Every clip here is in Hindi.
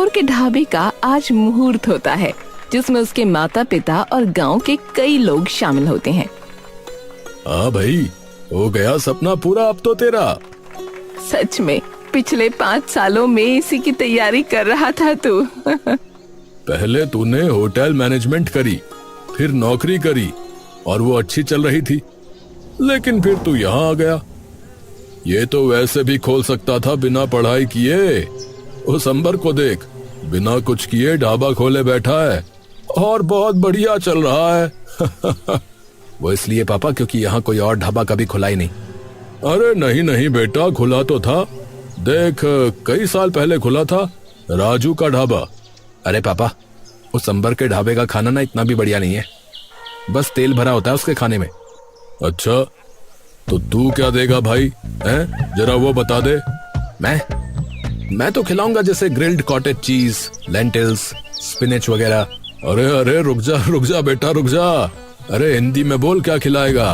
किशोर के ढाबे का आज मुहूर्त होता है, जिसमें उसके माता पिता और गांव के कई लोग शामिल होते हैं। हाँ भाई, हो गया सपना पूरा अब तो तेरा। सच में पिछले 5 सालों में इसी की तैयारी कर रहा था तू। पहले तूने होटल मैनेजमेंट करी, फिर नौकरी करी और वो अच्छी चल रही थी, लेकिन फिर तू यहाँ आ गया। ये तो वैसे भी खोल सकता था बिना पढ़ाई किए। उस अंबर को देख, बिना कुछ किए ढाबा खोले बैठा है और बहुत बढ़िया चल रहा है। वो इसलिए पापा क्योंकि यहाँ कोई और ढाबा कभी खुला ही नहीं। अरे नहीं नहीं बेटा, खुला तो था। देख, कई साल पहले खुला था राजू का ढाबा। अरे पापा, उस अंबर के ढाबे का खाना ना इतना भी बढ़िया नहीं है, बस तेल भरा होता है उसके खाने में। अच्छा, तो तू क्या देगा भाई, हैं? जरा वो बता दे। मैं तो खिलाऊंगा जैसे grilled cottage cheese, lentils, spinach वगैरह। अरे अरे रुक जा बेटा, रुक जा। अरे हिंदी में बोल, क्या खिलाएगा?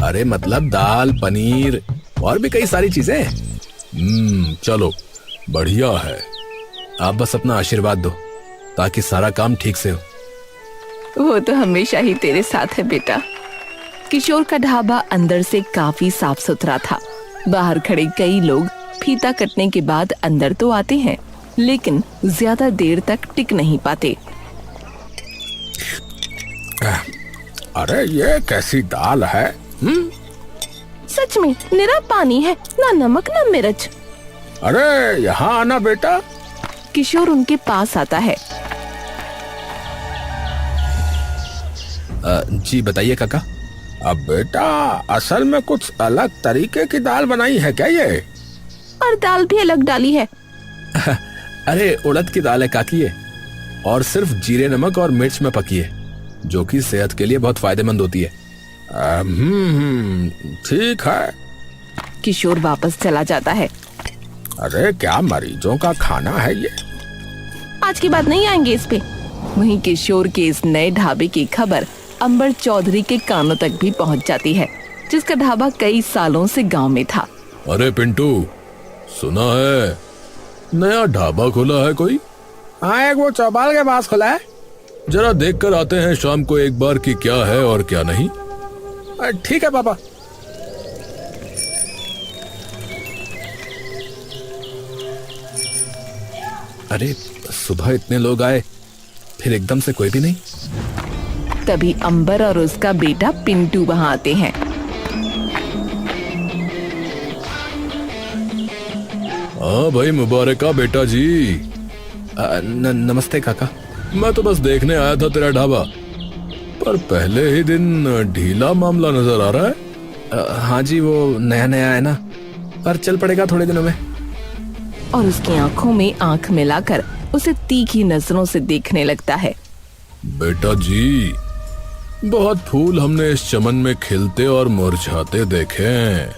अरे मतलब दाल, पनीर और भी कई सारी चीजें। चलो बढ़िया है। आप बस अपना आशीर्वाद दो ताकि सारा काम ठीक से हो। वो तो हमेशा ही तेरे साथ है बेटा। किशोर का ढाबा अंदर से काफी साफ सुथरा था। बाहर खड़े कई लोग फीता कटने के बाद अंदर तो आते हैं, लेकिन ज्यादा देर तक टिक नहीं पाते। अरे ये कैसी दाल है? सच में निरा पानी है, ना नमक ना मिर्च। अरे यहाँ आना बेटा। किशोर उनके पास आता है। जी बताइए काका। अब बेटा, असल में कुछ अलग तरीके की दाल बनाई है क्या ये? और दाल भी अलग डाली है। अरे उड़द की दाल है काकी ये, और सिर्फ जीरे, नमक और मिर्च में पकी है, जो कि सेहत के लिए बहुत फायदेमंद होती है। ठीक है। किशोर वापस चला जाता है। अरे क्या मरीजों का खाना है ये? आज की बात नहीं आएंगे इस पे। वहीं किशोर के इस नए ढाबे की खबर अंबर चौधरी के कानों तक भी पहुंच जाती है, जिसका ढाबा कई सालों से गांव में था। अरे पिंटू, सुना है नया ढाबा खुला है कोई? हाँ, एक वो चौपाल के पास खुला है। जरा देख कर आते हैं शाम को एक बार कि क्या है और क्या नहीं। ठीक है पापा। अरे सुबह इतने लोग आए, फिर एकदम से कोई भी नहीं। तभी अंबर और उसका बेटा पिंटू वहां आते हैं। हाँ भाई, मुबारका बेटा जी। नमस्ते काका। मैं तो बस देखने आया था तेरा ढाबा, पर पहले ही दिन ढीला मामला नजर आ रहा है। हाँ जी, वो नया नया है ना, पर चल पड़ेगा थोड़े दिनों में। और उसकी आंखों में आंख मिलाकर उसे तीखी नजरों से देखने लगता है। बेटा जी, बहुत फूल हमने इस चमन में खिलते और मुरझाते देखे हैं,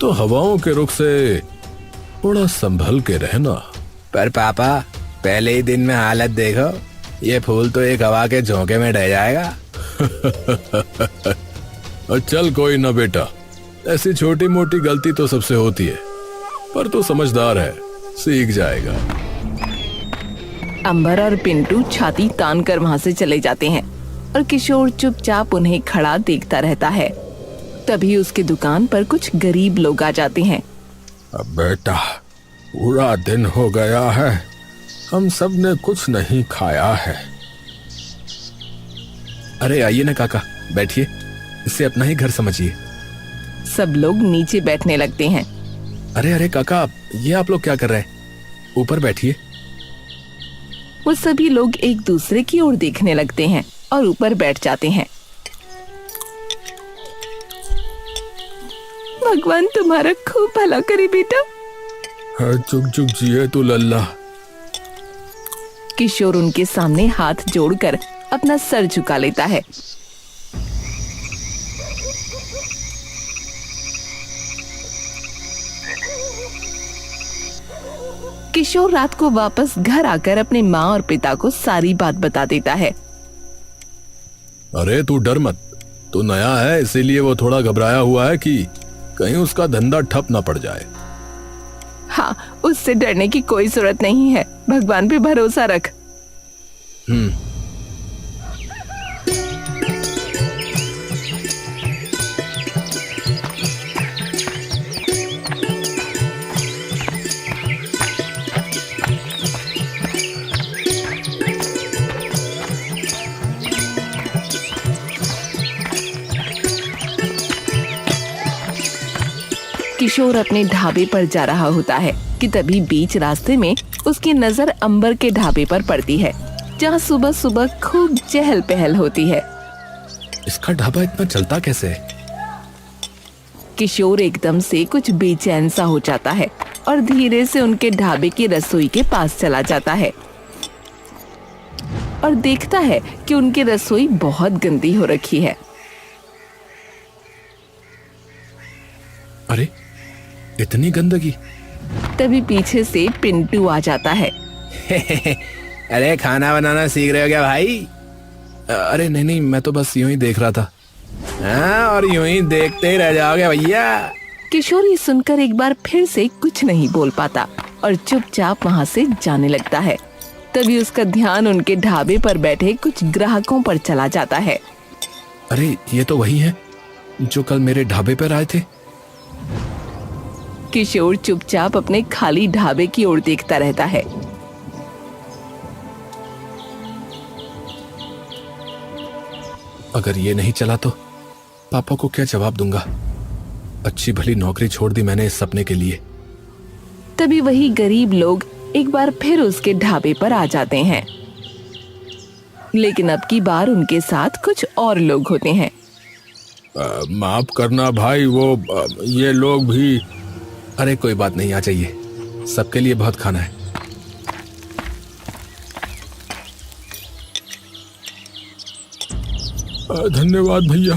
तो हवाओं के रुख से थोड़ा संभल के रहना। पर पापा, पहले ही दिन में हालत देखो, ये फूल तो एक हवा के झोंके में ढह जाएगा। चल कोई ना बेटा, ऐसी छोटी मोटी गलती तो सबसे होती है, पर तू समझदार है, सीख जाएगा। अंबर और पिंटू छाती तान कर वहां से चले जाते हैं और किशोर चुपचाप उन्हें खड़ा देखता रहता है। तभी उसकी दुकान पर कुछ गरीब लोग आ जाते हैं। अब बेटा, पूरा दिन हो गया है, हम सब ने कुछ नहीं खाया है। अरे आइए ना काका, बैठिए, इसे अपना ही घर समझिए। सब लोग नीचे बैठने लगते हैं। अरे अरे काका, ये आप लोग क्या कर रहे हैं? ऊपर बैठिए। वो सभी लोग एक दूसरे की ओर देखने लगते हैं और ऊपर बैठ जाते हैं। भगवान तुम्हारा खूब भला करे बेटा। चुक चुक जिए तू लल्ला। किशोर उनके सामने हाथ जोड़कर अपना सर झुका लेता है। किशोर रात को वापस घर आकर अपने माँ और पिता को सारी बात बता देता है। अरे तू डर मत, तू नया है इसीलिए वो थोड़ा घबराया हुआ है कि कहीं उसका धंधा ठप ना पड़ जाए। हाँ, उससे डरने की कोई जरूरत नहीं है। भगवान पे भरोसा रख। किशोर अपने ढाबे पर जा रहा होता है कि तभी बीच रास्ते में उसकी नजर अंबर के ढाबे पर पड़ती है, जहाँ सुबह सुबह खूब चहल पहल होती है। इसका ढाबा इतना चलता कैसे है? किशोर एकदम से कुछ बेचैन सा हो जाता है और धीरे से उनके ढाबे की रसोई के पास चला जाता है और देखता है कि उनकी रसोई बहुत गंदी हो रखी है। अरे इतनी गंदगी! तभी पीछे से पिंटू आ जाता है। अरे खाना बनाना सीख रहे हो क्या भाई? अरे नहीं नहीं, मैं तो बस यूं ही देख रहा था। हाँ, और यूं ही देखते ही रह जाओगे भैया। किशोर ये सुनकर एक बार फिर से कुछ नहीं बोल पाता और चुपचाप वहाँ से जाने लगता है। तभी उसका ध्यान उनके ढाबे पर बैठे कुछ ग्राहकों पर चला जाता है। अरे ये तो वही है जो कल मेरे ढाबे पर आए थे। किशोर चुपचाप अपने खाली ढाबे की ओर देखता रहता है। अगर ये नहीं चला तो पापा को क्या जवाब दूंगा? अच्छी भली नौकरी छोड़ दी मैंने इस सपने के लिए। तभी वही गरीब लोग एक बार फिर उसके ढाबे पर आ जाते हैं, लेकिन अब की बार उनके साथ कुछ और लोग होते हैं। माफ करना भाई, ये लोग भी। अरे कोई बात नहीं, आ जाइए, सबके लिए बहुत खाना है। धन्यवाद भैया।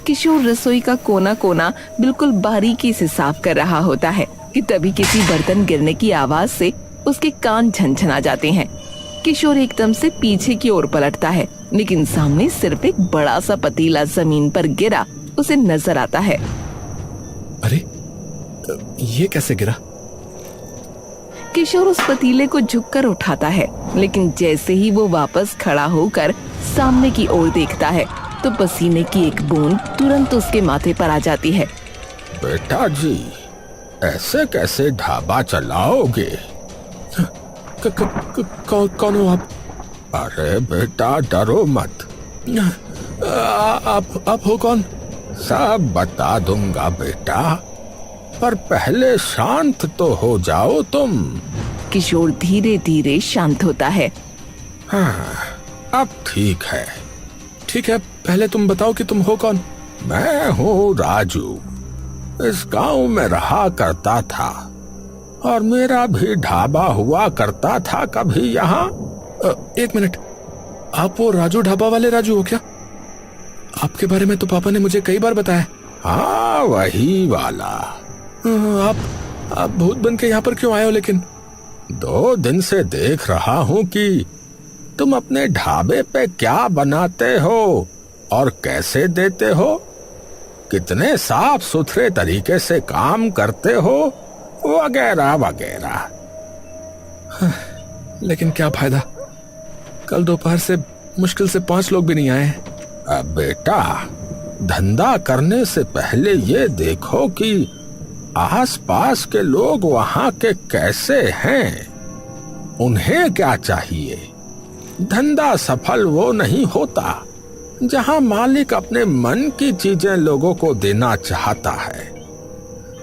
किशोर रसोई का कोना कोना बिल्कुल बारीकी से साफ कर रहा होता है कि तभी किसी बर्तन गिरने की आवाज से उसके कान झनझना जाते हैं। किशोर एकदम से पीछे की ओर पलटता है, लेकिन सामने सिर्फ एक बड़ा सा पतीला जमीन पर गिरा उसे नजर आता है। अरे ये कैसे गिरा? किशोर उस पतीले को झुककर उठाता है, लेकिन जैसे ही वो वापस खड़ा होकर सामने की ओर देखता है तो पसीने की एक बूंद तुरंत उसके माथे पर आ जाती है। बेटा जी, ऐसे कैसे ढाबा चलाओगे? कौन हो आप? अरे बेटा डरो मत। आप हो कौन? सब बता दूंगा बेटा, पर पहले शांत तो हो जाओ तुम। किशोर धीरे धीरे शांत होता है। हाँ, अब ठीक है। ठीक है, पहले तुम बताओ कि तुम हो कौन? मैं हूँ राजू, इस गांव में रहा करता था और मेरा भी ढाबा हुआ करता था कभी यहाँ। एक मिनट, आप वो राजू ढाबा वाले राजू हो क्या? आपके बारे में तो पापा ने मुझे कई बार बताया। हाँ, वही वाला। आप भूत बन के यहाँ पर क्यों आए हो? लेकिन 2 दिन से देख रहा हूँ कि तुम अपने ढाबे पे क्या बनाते हो और कैसे देते हो, कितने साफ सुथरे तरीके से काम करते हो, वगैरह वगैरह। लेकिन क्या फायदा, कल दोपहर से मुश्किल से 5 लोग भी नहीं आए। अब बेटा, धंधा करने से पहले ये देखो कि आसपास के लोग वहां के कैसे हैं, उन्हें क्या चाहिए। धंधा सफल वो नहीं होता जहां मालिक अपने मन की चीजें लोगों को देना चाहता है।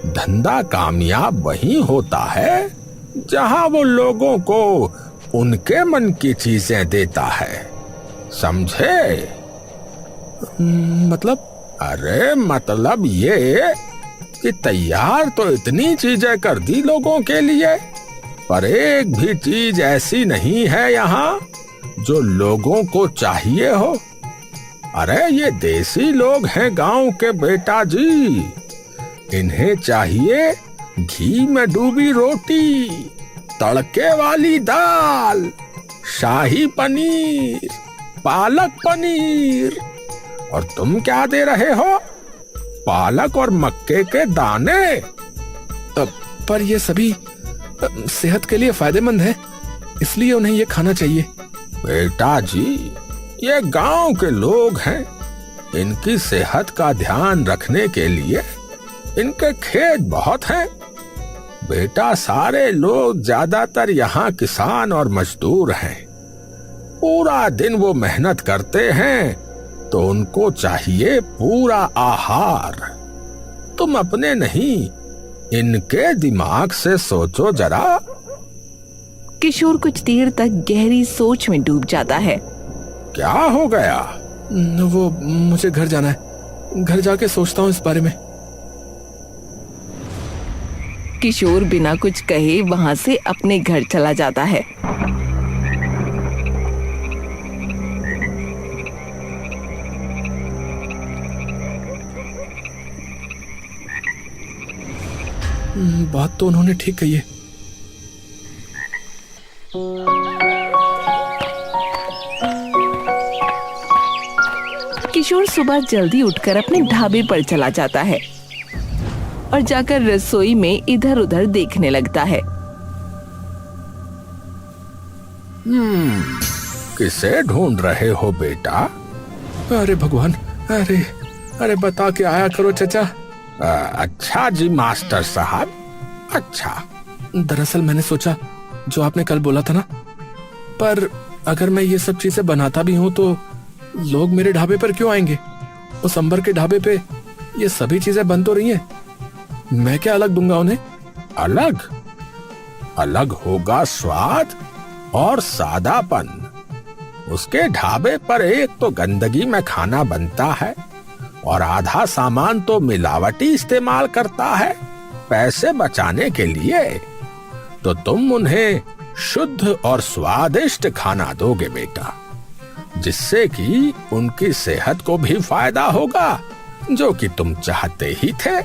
धंधा कामयाब वही होता है जहां वो लोगों को उनके मन की चीजें देता है, समझे? मतलब? अरे मतलब ये कि तैयार तो इतनी चीजें कर दी लोगों के लिए, पर एक भी चीज ऐसी नहीं है यहाँ जो लोगों को चाहिए हो। अरे ये देसी लोग हैं गांव के बेटा जी, इन्हें चाहिए घी में डूबी रोटी, तड़के वाली दाल, शाही पनीर, पालक पनीर। और तुम क्या दे रहे हो? पालक और मक्के के दाने। पर ये सभी सेहत के लिए फायदेमंद है, इसलिए उन्हें ये खाना चाहिए। बेटा जी, ये गांव के लोग हैं, इनकी सेहत का ध्यान रखने के लिए इनके खेत बहुत हैं। बेटा, सारे लोग ज्यादातर यहाँ किसान और मजदूर हैं। पूरा दिन वो मेहनत करते हैं, तो उनको चाहिए पूरा आहार। तुम अपने नहीं, इनके दिमाग से सोचो जरा। किशोर कुछ देर तक गहरी सोच में डूब जाता है। क्या हो गया? वो मुझे घर जाना है, घर जाके सोचता हूँ इस बारे में। किशोर बिना कुछ कहे वहां से अपने घर चला जाता है। बात तो उन्होंने ठीक कही है। किशोर सुबह जल्दी उठकर अपने ढाबे पर चला जाता है और जाकर रसोई में इधर उधर देखने लगता है। किसे ढूंढ रहे हो बेटा? अरे भगवान, अरे अरे बता के आया करो चाचा। अच्छा जी मास्टर साहब, अच्छा। दरअसल मैंने सोचा जो आपने कल बोला था ना, पर अगर मैं ये सब चीजें बनाता भी हूँ तो लोग मेरे ढाबे पर क्यों आएंगे? उस अंबर के ढाबे पे ये सभी चीजें बन तो रही हैं, मैं क्या अलग दूंगा उन्हें? अलग? अलग होगा स्वाद और सादापन। उसके ढाबे पर एक तो गंदगी में खाना बनता है और आधा सामान तो मिलावटी इस्तेमाल करता है पैसे बचाने के लिए। तो तुम उन्हें शुद्ध और स्वादिष्ट खाना दोगे बेटा, जिससे कि उनकी सेहत को भी फायदा होगा, जो कि तुम चाहते ही थे।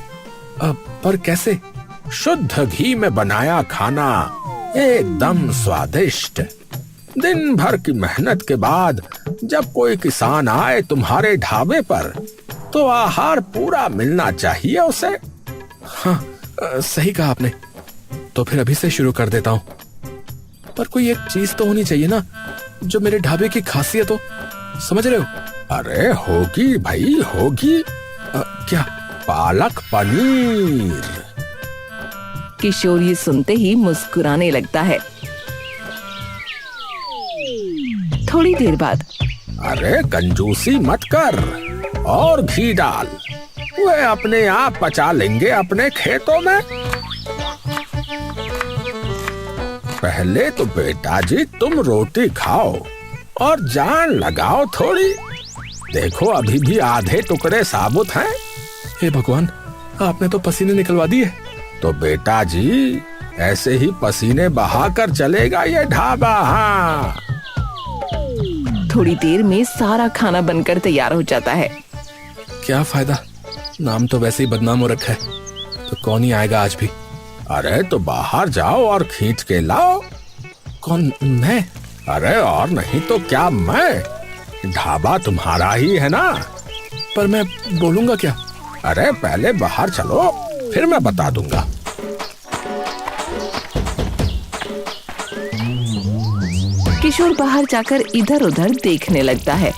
पर कैसे? शुद्ध घी में बनाया खाना, एकदम स्वादिष्ट। दिन भर की मेहनत के बाद जब कोई किसान आए तुम्हारे ढाबे पर, तो आहार पूरा मिलना चाहिए उसे। हाँ, सही कहा आपने। तो फिर अभी से शुरू कर देता हूँ। पर कोई एक चीज तो होनी चाहिए ना जो मेरे ढाबे की खासियत हो, समझ रहे हो? अरे होगी भाई, होगी। क्या? पालक पनीर। किशोर ये सुनते ही मुस्कुराने लगता है। थोड़ी देर बाद, अरे कंजूसी मत कर और घी डाल, वे अपने आप पचा लेंगे अपने खेतों में। पहले तो बेटा जी तुम रोटी खाओ और जान लगाओ थोड़ी। देखो अभी भी आधे टुकड़े साबुत हैं। हे भगवान, आपने तो पसीने निकलवा दिए। तो बेटा जी ऐसे ही पसीने बहाकर चलेगा ये ढाबा। हाँ, थोड़ी देर में सारा खाना बनकर तैयार हो जाता है। क्या फायदा, नाम तो वैसे ही बदनाम हो रखा है, तो कौन ही आएगा आज भी। अरे तो बाहर जाओ और खींच के लाओ। कौन? मैं? अरे और नहीं तो क्या, मैं। ढाबा तुम्हारा ही है ना। पर मैं बोलूंगा क्या? अरे पहले बाहर चलो, फिर मैं बता दूंगा। किशोर बाहर जाकर इधर उधर देखने लगता है।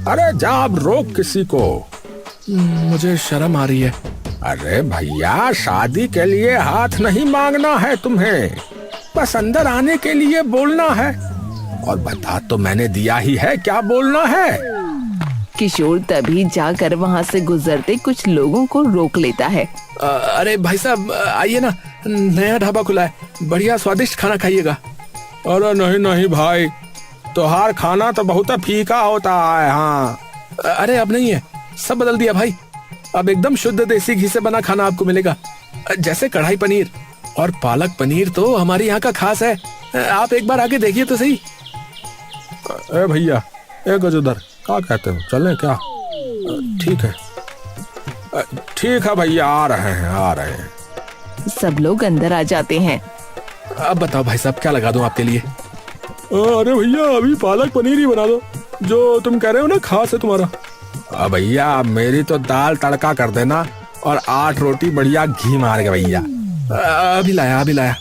अरे जा अब रोक किसी को। मुझे शर्म आ रही है। अरे भैया, शादी के लिए हाथ नहीं मांगना है तुम्हें, बस अंदर आने के लिए बोलना है। और बता तो मैंने दिया ही है, क्या बोलना है। किशोर तभी जाकर वहां से गुजरते कुछ लोगों को रोक लेता है। अरे भाई साहब आइए ना, नया ढाबा खुला है, बढ़िया स्वादिष्ट खाना खाइएगा। अरे नहीं नहीं भाई, तोहार खाना तो बहुत फीका होता है। हाँ, अरे अब नहीं है, सब बदल दिया भाई। अब एकदम शुद्ध देसी घी से बना खाना आपको मिलेगा, जैसे कढ़ाई पनीर और पालक पनीर तो हमारे यहाँ का खास है। आप एक बार आके देखिए तो सही। ए भैया, एक उधर क्या कहते हो, चलें क्या? ठीक है, ठीक है भैया, आ रहे हैं आ रहे हैं। सब लोग अंदर आ जाते हैं। अब बताओ भाई साहब, क्या लगा दूं आपके लिए? अरे भैया अभी पालक पनीर ही बना दो, जो तुम कह रहे हो ना खास है तुम्हारा। भैया मेरी तो दाल तड़का कर देना और 8 रोटी बढ़िया घी मार के भैया। अभी लाया अभी लाया।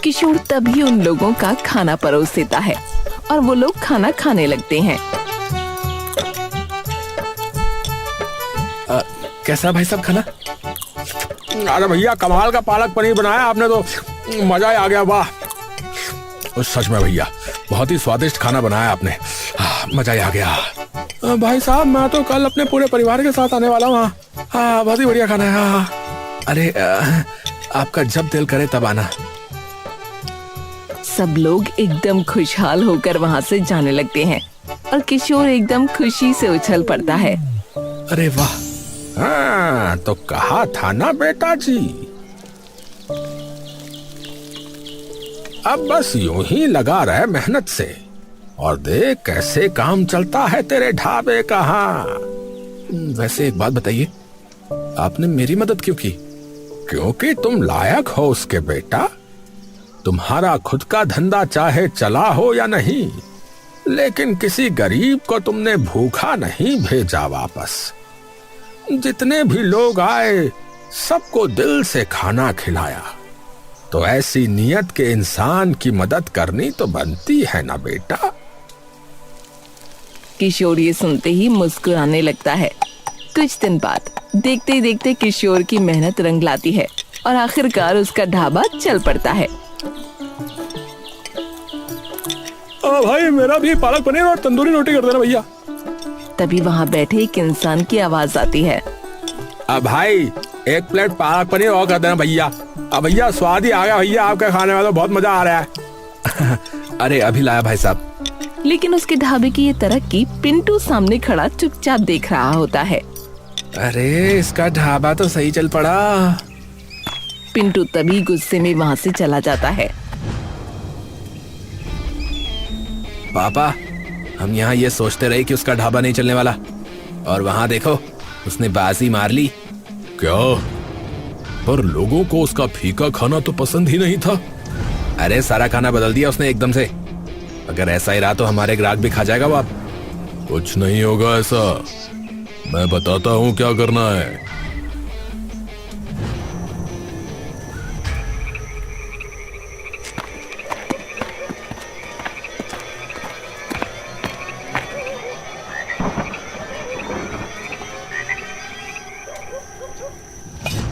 किशोर तभी उन लोगों का खाना परोस देता है और वो लोग खाना खाने लगते हैं। कैसा भाई साहब खाना? अरे भैया कमाल का पालक पनीर बनाया आपने तो, मजा ही आ गया। वाह, सच में भैया बहुत ही स्वादिष्ट खाना बनाया आपने, मजा ही आ गया। भाई साहब मैं तो कल अपने पूरे परिवार के साथ आने वाला हूँ। हाँ बहुत ही बढ़िया खाना है। हाँ अरे आपका जब दिल करे तब आना। सब लोग एकदम खुशहाल होकर वहाँ से जाने लगते हैं और किशोर एकदम खुशी से उछल पड़ता है। अरे वाह, हाँ तो कहा था ना बेटा जी, अब बस यूं ही लगा रहे मेहनत से और देख कैसे काम चलता है तेरे ढाबे का। हाँ वैसे एक बात बताइए, आपने मेरी मदद क्यों की? क्योंकि तुम लायक हो उसके बेटा। तुम्हारा खुद का धंधा चाहे चला हो या नहीं, लेकिन किसी गरीब को तुमने भूखा नहीं भेजा वापस। जितने भी लोग आए सबको दिल से खाना खिलाया। तो ऐसी नियत के इंसान की मदद करनी तो बनती है ना बेटा। किशोर ये सुनते ही मुस्कुराने लगता है। कुछ दिन बाद देखते ही देखते किशोर की मेहनत रंग लाती है और आखिरकार उसका ढाबा चल पड़ता है। भाई मेरा भी पालक पनीर और तंदूरी रोटी कर देना भैया। तभी वहाँ बैठे एक इंसान की आवाज आती है। अब भाई एक प्लेट पालक पनीर और कर देना भैया। अब भैया स्वाद ही आ गया भैया, आपके खाने में तो बहुत मजा आ रहा है। अरे अभी लाया भाई साहब। लेकिन उसके ढाबे की ये तरक्की पिंटू सामने खड़ा चुपचाप देख रहा होता है। अरे इसका ढाबा तो सही चल पड़ा। पिंटू तभी गुस्से में वहाँ से चला जाता है। पापा हम यहाँ ये सोचते रहे कि उसका ढाबा नहीं चलने वाला, और वहाँ देखो उसने बाजी मार ली। क्या? पर लोगों को उसका फीका खाना तो पसंद ही नहीं था। अरे सारा खाना बदल दिया उसने एकदम से। अगर ऐसा ही रहा तो हमारे ग्राहक भी खा जाएगा वो। अब कुछ नहीं होगा ऐसा, मैं बताता हूँ क्या करना है।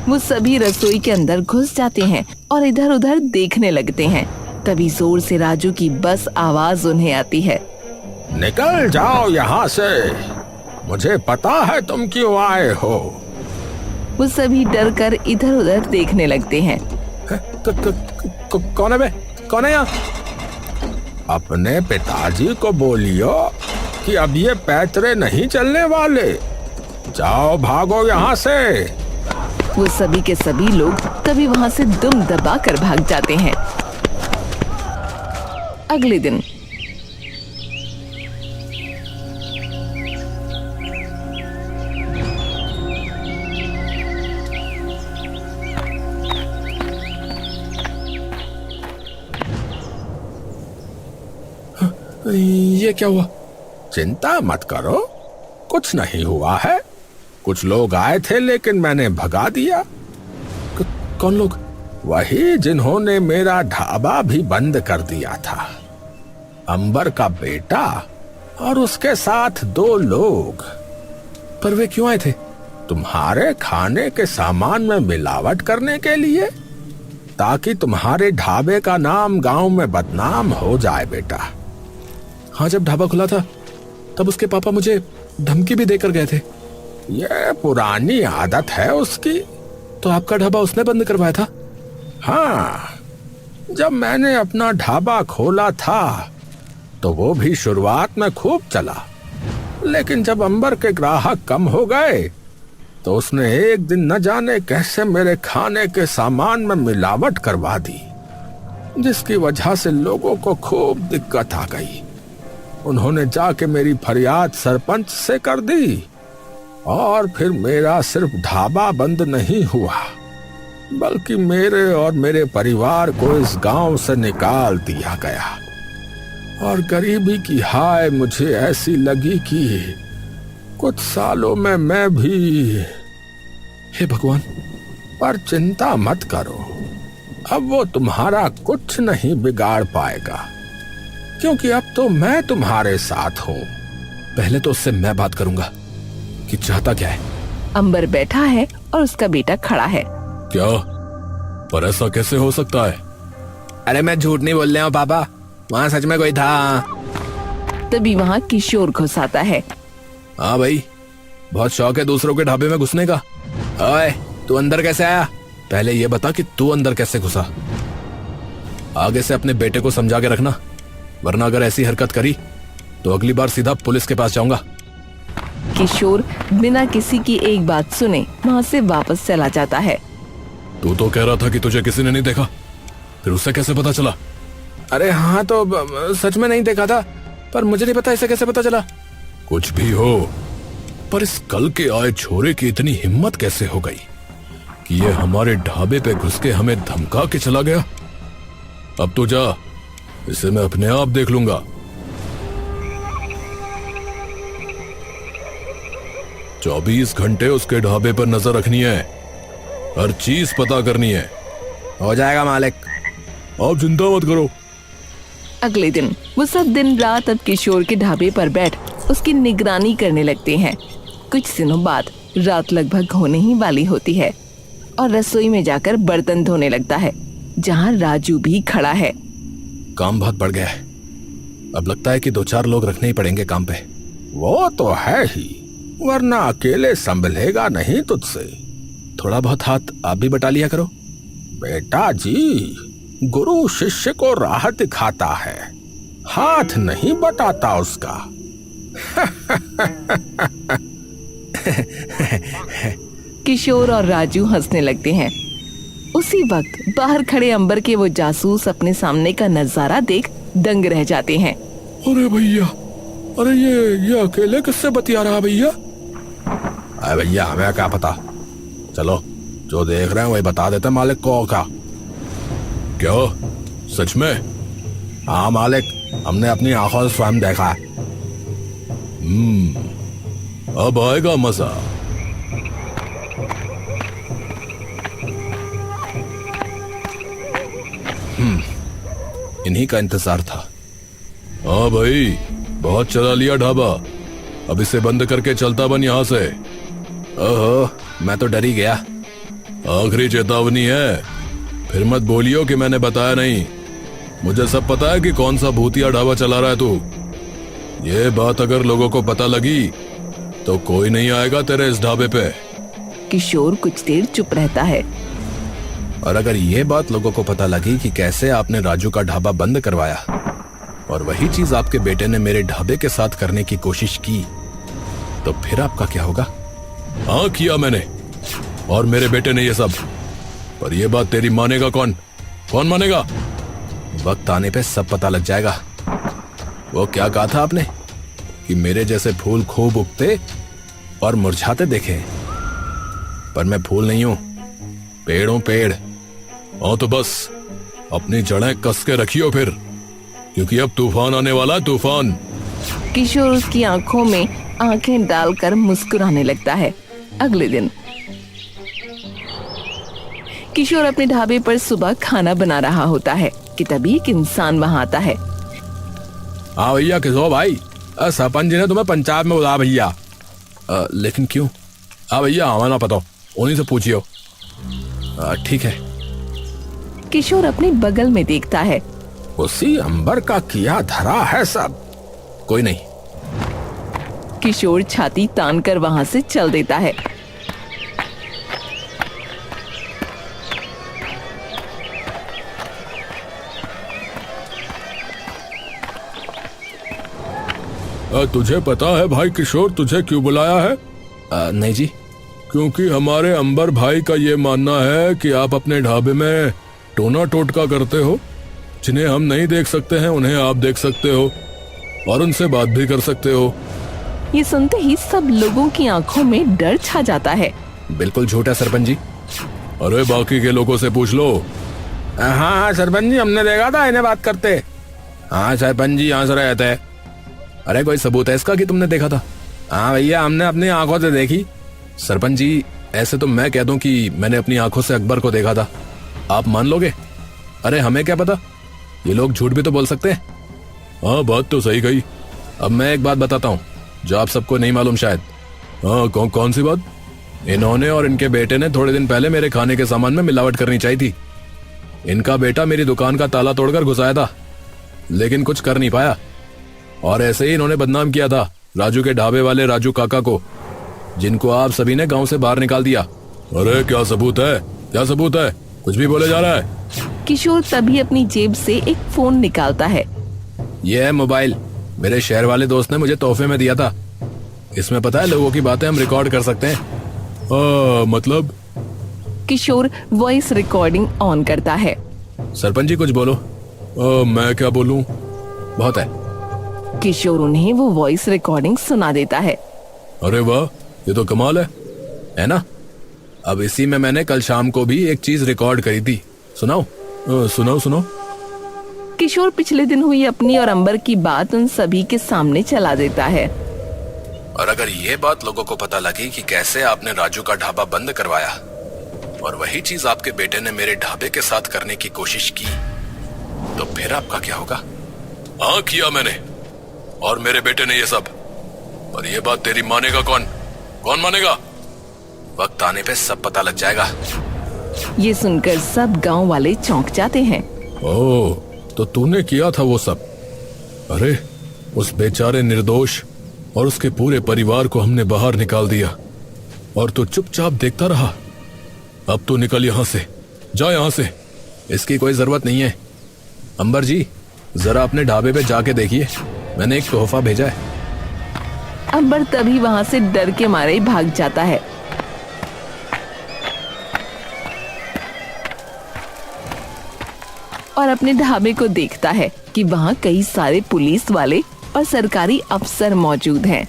वो सभी रसोई के अंदर घुस जाते हैं और इधर उधर देखने लगते हैं। तभी जोर से राजू की बस आवाज उन्हें आती है। निकल जाओ यहाँ से, मुझे पता है तुम क्यों आए हो। वो सभी डर कर इधर उधर देखने लगते हैं। कौन है बे? कौन है यहाँ? अपने पिताजी को बोलियो कि अब ये पैतरे नहीं चलने वाले। जाओ भागो यहाँ से। वो सभी के सभी लोग तभी वहाँ से दुम दबा कर भाग जाते हैं। अगले दिन ये क्या हुआ? चिंता मत करो, कुछ नहीं हुआ है। कुछ लोग आए थे लेकिन मैंने भगा दिया। कौन लोग? वही जिन्होंने मेरा ढाबा भी बंद कर दिया था। अंबर का बेटा और उसके साथ 2 लोग। पर वे क्यों आए थे? तुम्हारे खाने के सामान में मिलावट करने के लिए, ताकि तुम्हारे ढाबे का नाम गांव में बदनाम हो जाए बेटा। हाँ जब ढाबा खुला था तब उसके पापा मुझे धमकी भी देकर गए थे। ये पुरानी आदत है उसकी। तो आपका ढाबा उसने बंद करवाया था? हाँ, जब मैंने अपना ढाबा खोला था तो वो भी शुरुआत में खूब चला, लेकिन जब अंबर के ग्राहक कम हो गए तो उसने एक दिन न जाने कैसे मेरे खाने के सामान में मिलावट करवा दी, जिसकी वजह से लोगों को खूब दिक्कत आ गई। उन्होंने जाके मेरी फरियाद सरपंच से कर दी और फिर मेरा सिर्फ ढाबा बंद नहीं हुआ, बल्कि मेरे और मेरे परिवार को इस गांव से निकाल दिया गया। और गरीबी की हाय मुझे ऐसी लगी कि कुछ सालों में मैं भी। हे भगवान, पर चिंता मत करो, अब वो तुम्हारा कुछ नहीं बिगाड़ पाएगा, क्योंकि अब तो मैं तुम्हारे साथ हूँ। पहले तो उससे मैं बात करूंगा कि चाहता क्या है। अंबर बैठा है और उसका बेटा खड़ा है। क्या? पर ऐसा कैसे हो सकता है? अरे मैं झूठ नहीं बोल रहा हूँ पापा, वहाँ सच में कोई था। तभी वहाँ किशोर घुस आता है। हाँ भाई, बहुत शौक है दूसरों के ढाबे में घुसने का। ओए, तू अंदर कैसे आया? पहले ये बता कि तू अंदर कैसे घुसा। आगे से अपने बेटे को समझा के रखना, वरना अगर ऐसी हरकत करी तो अगली बार सीधा पुलिस के पास जाऊंगा। किशोर बिना किसी की एक बात सुने वहाँ से वापस चला जाता है। तू तो कह रहा था कि तुझे किसी ने नहीं देखा, फिर उससे कैसे पता चला? अरे हाँ, तो सच में नहीं देखा था, पर मुझे नहीं पता इसे कैसे पता चला। कुछ भी हो, पर इस कल के आए छोरे की इतनी हिम्मत कैसे हो गई कि ये हमारे ढाबे पे घुस के हमें धमका के चला गया। अब तो जा, इसे मैं अपने आप देख लूंगा। चौबीस घंटे उसके ढाबे पर नजर रखनी है, हर चीज पता करनी है। हो जाएगा मालिक, आप चिंता मत करो। अगले दिन वो सब दिन रात अब किशोर के ढाबे पर बैठ उसकी निगरानी करने लगते हैं। कुछ दिनों बाद रात लगभग होने ही वाली होती है और रसोई में जाकर बर्तन धोने लगता है, जहाँ राजू भी खड़ा है। काम बहुत बढ़ गया है, अब लगता है कि 2-4 लोग रखने ही पड़ेंगे काम पे। वो तो है ही, वरना अकेले संभलेगा नहीं तुझसे। थोड़ा बहुत हाथ आप भी बटा लिया करो। बेटा जी, गुरु शिष्य को राह दिखाता है, हाथ नहीं बटाता उसका। किशोर और राजू हंसने लगते हैं। उसी वक्त बाहर खड़े अंबर के वो जासूस अपने सामने का नजारा देख दंग रह जाते हैं। अरे भैया, अरे ये अकेले किससे बतिया रहा भैया? अरे भैया, हमें क्या पता, चलो जो देख रहे हैं वही बता देते मालिक को। क्या सच में? हाँ मालिक, हमने अपनी आंखों से स्वयं देखा है। अब आएगा मजा। इन्हीं का इंतजार था। हाँ भाई, बहुत चला लिया ढाबा, अब इसे बंद करके चलता बन यहाँ से। ओहो, मैं तो डर ही गया। आखिरी चेतावनी है, फिर मत बोलियो कि मैंने बताया नहीं। मुझे सब पता है कि कौन सा भूतिया ढाबा चला रहा है तू। ये बात अगर लोगों को पता लगी तो कोई नहीं आएगा तेरे इस ढाबे पे। किशोर कुछ देर चुप रहता है। और अगर ये बात लोगों को पता लगी कि कैसे आपने राजू का ढाबा बंद करवाया और वही चीज आपके बेटे ने मेरे ढाबे के साथ करने की कोशिश की, तो फिर आपका क्या होगा? हाँ, किया मैंने और मेरे बेटे ने ये सब, पर ये बात तेरी मानेगा कौन? कौन मानेगा? वक्त आने पे सब पता लग जाएगा। वो क्या कहा था आपने कि मेरे जैसे फूल खूब उगते और मुरझाते देखे, पर मैं फूल नहीं हूं, पेड़ हूं, पेड़। हाँ तो बस अपनी जड़ें कस के रखियो फिर, क्योंकि अब तूफान आने वाला है, तूफान। किशोर उसकी आंखों में आंखें डालकर मुस्कुराने लगता है। अगले दिन किशोर अपने ढाबे पर सुबह खाना बना रहा होता है कि तभी एक इंसान वहां आता है। हाँ भैया, किस हो भाई? सरपंच जी ने तुम्हें पंचायत में बुलाया भैया। लेकिन क्यों? हाँ भैया, हमें ना पता, उन्हीं से पूछियो। ठीक है। किशोर अपने बगल में देखता है। उसी अंबर का किया धरा है सब। कोई नहीं। किशोर छाती तान कर वहां से चल देता है। तुझे पता है भाई किशोर, तुझे क्यों बुलाया है? नहीं जी। क्योंकि हमारे अंबर भाई का ये मानना है कि आप अपने ढाबे में टोना टोटका करते हो। जिन्हें हम नहीं देख सकते हैं उन्हें आप देख सकते हो और उनसे बात भी कर सकते हो। ये सुनते ही सब लोगों की आंखों में डर छा जाता है। बिल्कुल झूठ है सरपंच जी। अरे बाकी के लोगों से पूछ लो। हाँ सरपंच जी, हमने देखा था इन्हें बात करते। हाँ सरपंच जी, यहाँ से रहते हैं। अरे कोई सबूत है इसका कि तुमने देखा था? हाँ भैया, हमने अपनी आंखों से देखी। सरपंच जी, ऐसे तो मैं कह दूं कि मैंने अपनी आंखों से अकबर को देखा था, आप मान लोगे? अरे हमें क्या पता, ये लोग झूठ भी तो बोल सकते हैं। हाँ बात तो सही कही। अब मैं एक बात बताता हूँ जो आप सबको नहीं मालूम शायद। हाँ कौन सी बात? इन्होंने और इनके बेटे ने थोड़े दिन पहले मेरे खाने के सामान में मिलावट करनी चाहिए थी। इनका बेटा मेरी दुकान का ताला तोड़कर घुस आया था, लेकिन कुछ कर नहीं पाया, और ऐसे ही इन्होंने बदनाम किया था राजू के ढाबे वाले राजू काका को, जिनको आप सभी ने गांव से बाहर निकाल दिया। अरे क्या सबूत है, क्या सबूत है? कुछ भी बोले जा रहा है। किशोर तभी अपनी जेब से एक फोन निकालता है। ये है मोबाइल, मेरे शहर वाले दोस्त ने मुझे तोहफे में दिया था। इसमें पता है लोगों की बातें हम रिकॉर्ड कर सकते हैं। मतलब? किशोर वॉइस रिकॉर्डिंग ऑन करता है। सरपंच जी कुछ बोलो। मैं क्या बोलूं? बहुत है। किशोर उन्हें वो वॉइस रिकॉर्डिंग सुना देता है। अरे वाह, ये तो कमाल है ना? अब इसी में मैंने कल शाम को भी एक चीज रिकॉर्ड करी थी, सुनाओ? सुनाओ। किशोर पिछले दिन हुई अपनी और अंबर की बात उन सभी के सामने चला देता है। और अगर ये बात लोगों को पता लगी कि कैसे आपने राजू का ढाबा बंद करवाया और वही चीज आपके बेटे ने मेरे ढाबे के साथ करने की कोशिश की, तो फिर आपका क्या होगा? हाँ किया मैंने, और मेरे बेटे ने ये सब। पर ये बात तेरी मानेगा कौन मानेगा? वक्त आने पे सब पता लग जाएगा। ये सुनकर सब गांव वाले चौंक जाते हैं। ओह, तो तूने किया था वो सब? अरे उस बेचारे निर्दोष और उसके पूरे परिवार को हमने बाहर निकाल दिया और तू चुपचाप देखता रहा। अब तू निकल यहां से, जा यहां से। इसकी कोई जरूरत नहीं है। अंबर जी जरा अपने ढाबे पे जाके देखिए, मैंने एक तोहफा भेजा है। अंबर तभी वहां से डर के मारे भाग जाता है। और अपने ढाबे को देखता है कि वहाँ कई सारे पुलिस वाले और सरकारी अफसर मौजूद हैं।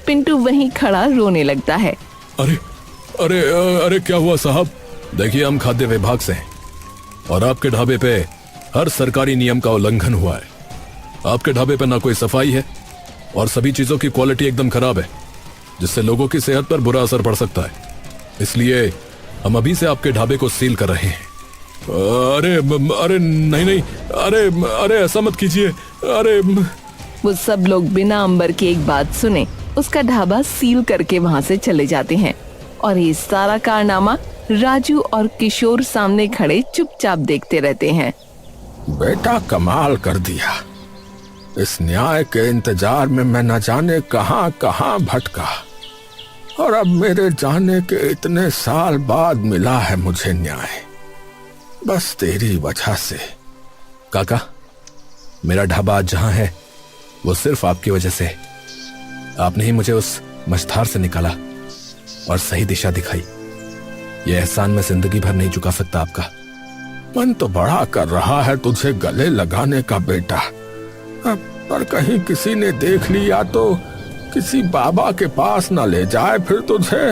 पिंटू वहीं खड़ा रोने लगता है। अरे क्या हुआ साहब? देखिए हम खाद्य विभाग से हैं और आपके ढाबे पे हर सरकारी नियम का उल्लंघन हुआ है। आपके ढाबे पे ना कोई सफाई है और सभी चीजों की क्वालिटी एकदम खराब है, जिससे लोगों की सेहत पर बुरा असर पड़ सकता है। इसलिए हम अभी से आपके ढाबे को सील कर रहे हैं। अरे नहीं, अरे ऐसा मत कीजिए। अरे वो सब लोग बिना अंबर की एक बात सुने उसका ढाबा सील करके वहाँ से चले जाते हैं और ये सारा कारनामा राजू और किशोर सामने खड़े चुपचाप देखते रहते हैं। बेटा कमाल कर दिया। इस न्याय के इंतजार में मैं न जाने कहां कहां भटका और अब मेरे जाने के इतने साल बाद मिला है मुझे न्याय, बस तेरी वजह से। काका, मेरा ढाबा आज जहां है वो सिर्फ आपकी वजह से। आपने ही मुझे उस मझधार से निकाला और सही दिशा दिखाई। ये एहसान मैं जिंदगी भर नहीं चुका सकता आपका। मन तो बड़ा कर रहा है तुझे गले लगाने का बेटा, पर कहीं किसी ने देख लिया तो किसी बाबा के पास ना ले जाए फिर तुझे।